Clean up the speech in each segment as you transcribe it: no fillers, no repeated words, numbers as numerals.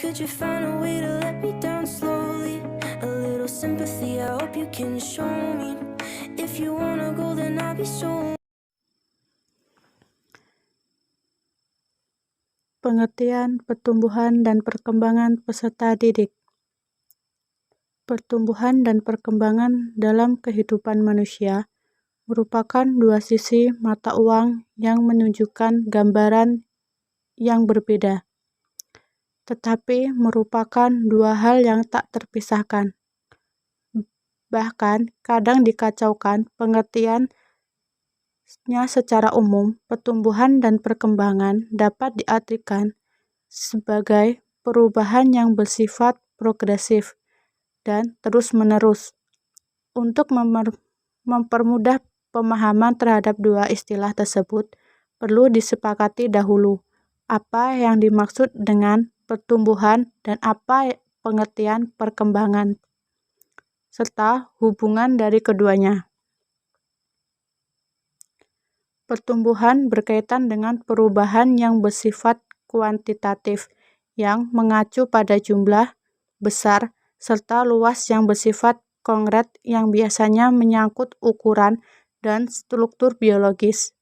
Could you find a way to let me down slowly? A little sympathy, I hope you can show me. If you wanna go, then I'll be so. Pengertian, pertumbuhan, dan perkembangan peserta didik. Pertumbuhan dan perkembangan dalam kehidupan manusia merupakan dua sisi mata uang yang menunjukkan gambaran yang berbeda, tetapi merupakan dua hal yang tak terpisahkan. Bahkan kadang dikacaukan pengertiannya secara umum. Pertumbuhan dan perkembangan dapat diartikan sebagai perubahan yang bersifat progresif dan terus-menerus. Untuk mempermudah pemahaman terhadap dua istilah tersebut, perlu disepakati dahulu apa yang dimaksud dengan pertumbuhan dan apa pengertian perkembangan, serta hubungan dari keduanya. Pertumbuhan berkaitan dengan perubahan yang bersifat kuantitatif, yang mengacu pada jumlah besar serta luas yang bersifat konkret yang biasanya menyangkut ukuran dan struktur biologis.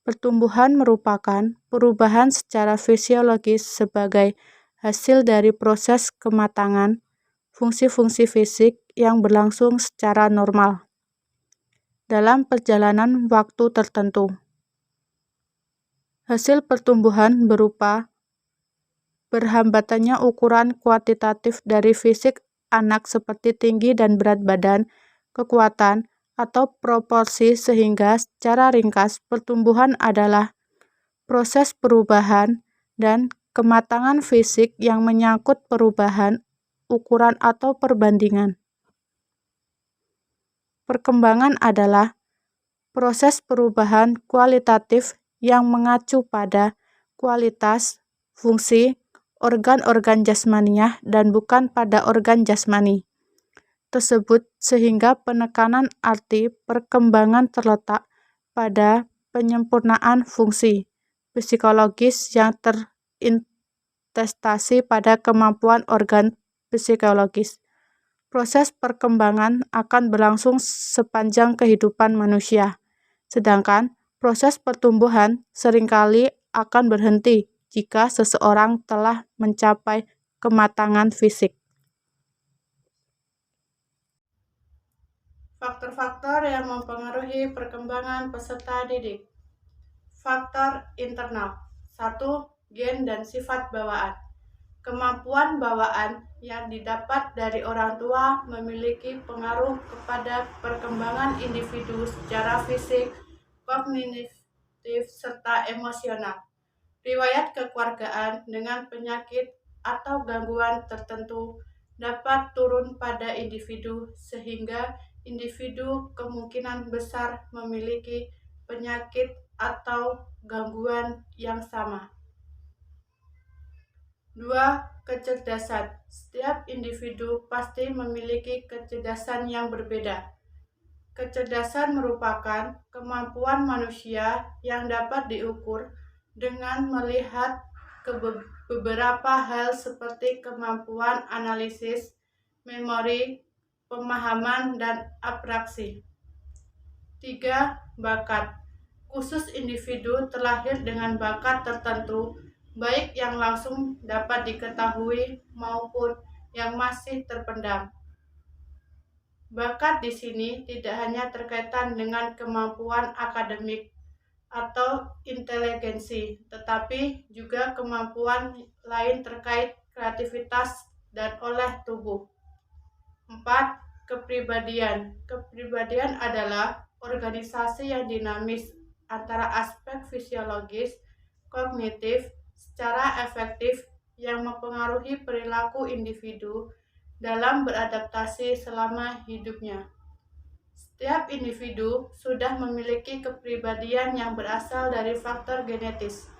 Pertumbuhan merupakan perubahan secara fisiologis sebagai hasil dari proses kematangan fungsi-fungsi fisik yang berlangsung secara normal dalam perjalanan waktu tertentu. Hasil pertumbuhan berupa berhambatannya ukuran kuantitatif dari fisik anak seperti tinggi dan berat badan, kekuatan, atau proporsi, sehingga secara ringkas pertumbuhan adalah proses perubahan dan kematangan fisik yang menyangkut perubahan ukuran atau perbandingan. Perkembangan adalah proses perubahan kualitatif yang mengacu pada kualitas, fungsi, organ-organ jasmaniah dan bukan pada organ jasmani tersebut, sehingga penekanan arti perkembangan terletak pada penyempurnaan fungsi psikologis yang terinvestasi pada kemampuan organ psikologis. Proses perkembangan akan berlangsung sepanjang kehidupan manusia, sedangkan proses pertumbuhan seringkali akan berhenti jika seseorang telah mencapai kematangan fisik. Faktor-faktor yang mempengaruhi perkembangan peserta didik. Faktor internal. 1. Gen dan sifat bawaan. Kemampuan bawaan yang didapat dari orang tua memiliki pengaruh kepada perkembangan individu secara fisik, kognitif, serta emosional. Riwayat kekeluargaan dengan penyakit atau gangguan tertentu dapat turun pada individu, sehingga individu kemungkinan besar memiliki penyakit atau gangguan yang sama. 2. Kecerdasan. Setiap individu pasti memiliki kecerdasan yang berbeda. Kecerdasan merupakan kemampuan manusia yang dapat diukur dengan melihat beberapa hal seperti kemampuan analisis, memori, pemahaman, dan abstraksi. 3. Bakat. Khusus individu terlahir dengan bakat tertentu, baik yang langsung dapat diketahui maupun yang masih terpendam. Bakat di sini tidak hanya terkaitan dengan kemampuan akademik atau inteligensi, tetapi juga kemampuan lain terkait kreativitas dan oleh tubuh. 4. Kepribadian. Kepribadian adalah organisasi yang dinamis antara aspek fisiologis, kognitif, secara efektif yang mempengaruhi perilaku individu dalam beradaptasi selama hidupnya. Setiap individu sudah memiliki kepribadian yang berasal dari faktor genetis.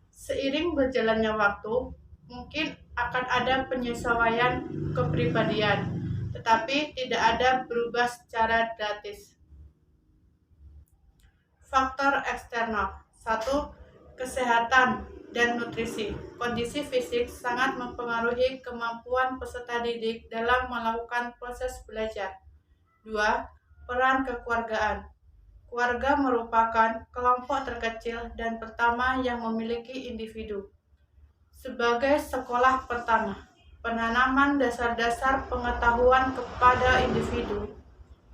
Seiring berjalannya waktu, mungkin akan ada penyesuaian kepribadian, tetapi tidak ada berubah secara drastis. Faktor eksternal. 1. Kesehatan. dan nutrisi. Kondisi fisik sangat mempengaruhi kemampuan peserta didik dalam melakukan proses belajar. 2. Peran kekeluargaan. Keluarga merupakan kelompok terkecil dan pertama yang memiliki individu. Sebagai sekolah pertama, penanaman dasar-dasar pengetahuan kepada individu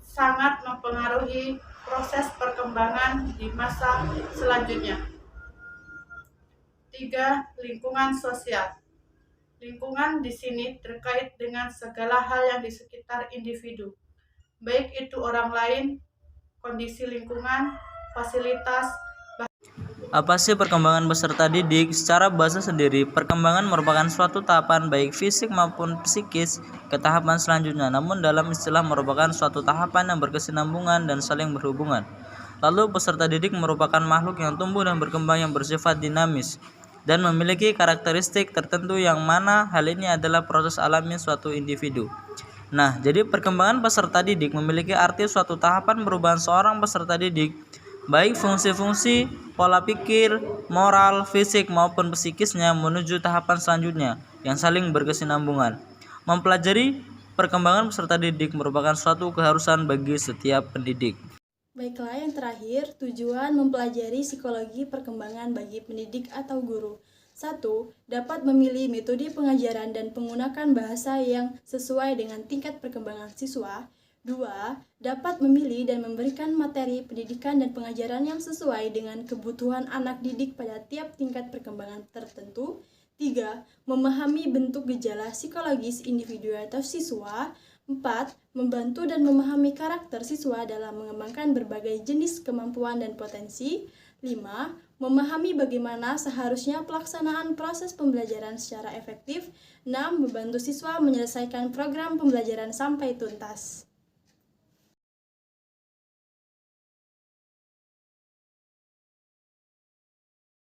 sangat mempengaruhi proses perkembangan di masa selanjutnya. 3. Lingkungan sosial. Lingkungan di sini terkait dengan segala hal yang di sekitar individu, baik itu orang lain, kondisi lingkungan, fasilitas. Apa sih perkembangan peserta didik? Secara bahasa sendiri, perkembangan merupakan suatu tahapan baik fisik maupun psikis ke tahapan selanjutnya. Namun dalam istilah merupakan suatu tahapan yang berkesinambungan dan saling berhubungan. Lalu peserta didik merupakan makhluk yang tumbuh dan berkembang yang bersifat dinamis dan memiliki karakteristik tertentu yang mana hal ini adalah proses alami suatu individu. Nah, jadi perkembangan peserta didik memiliki arti suatu tahapan perubahan seorang peserta didik, baik fungsi-fungsi, pola pikir, moral, fisik maupun psikisnya menuju tahapan selanjutnya yang saling berkesinambungan. Mempelajari perkembangan peserta didik merupakan suatu keharusan bagi setiap pendidik. Baiklah, yang terakhir, tujuan mempelajari psikologi perkembangan bagi pendidik atau guru. 1. Dapat memilih metode pengajaran dan menggunakan bahasa yang sesuai dengan tingkat perkembangan siswa. 2. Dapat memilih dan memberikan materi pendidikan dan pengajaran yang sesuai dengan kebutuhan anak didik pada tiap tingkat perkembangan tertentu. 3. Memahami bentuk gejala psikologis individu atau siswa. 4. Membantu dan memahami karakter siswa dalam mengembangkan berbagai jenis kemampuan dan potensi. 5. Memahami bagaimana seharusnya pelaksanaan proses pembelajaran secara efektif. 6. Membantu siswa menyelesaikan program pembelajaran sampai tuntas.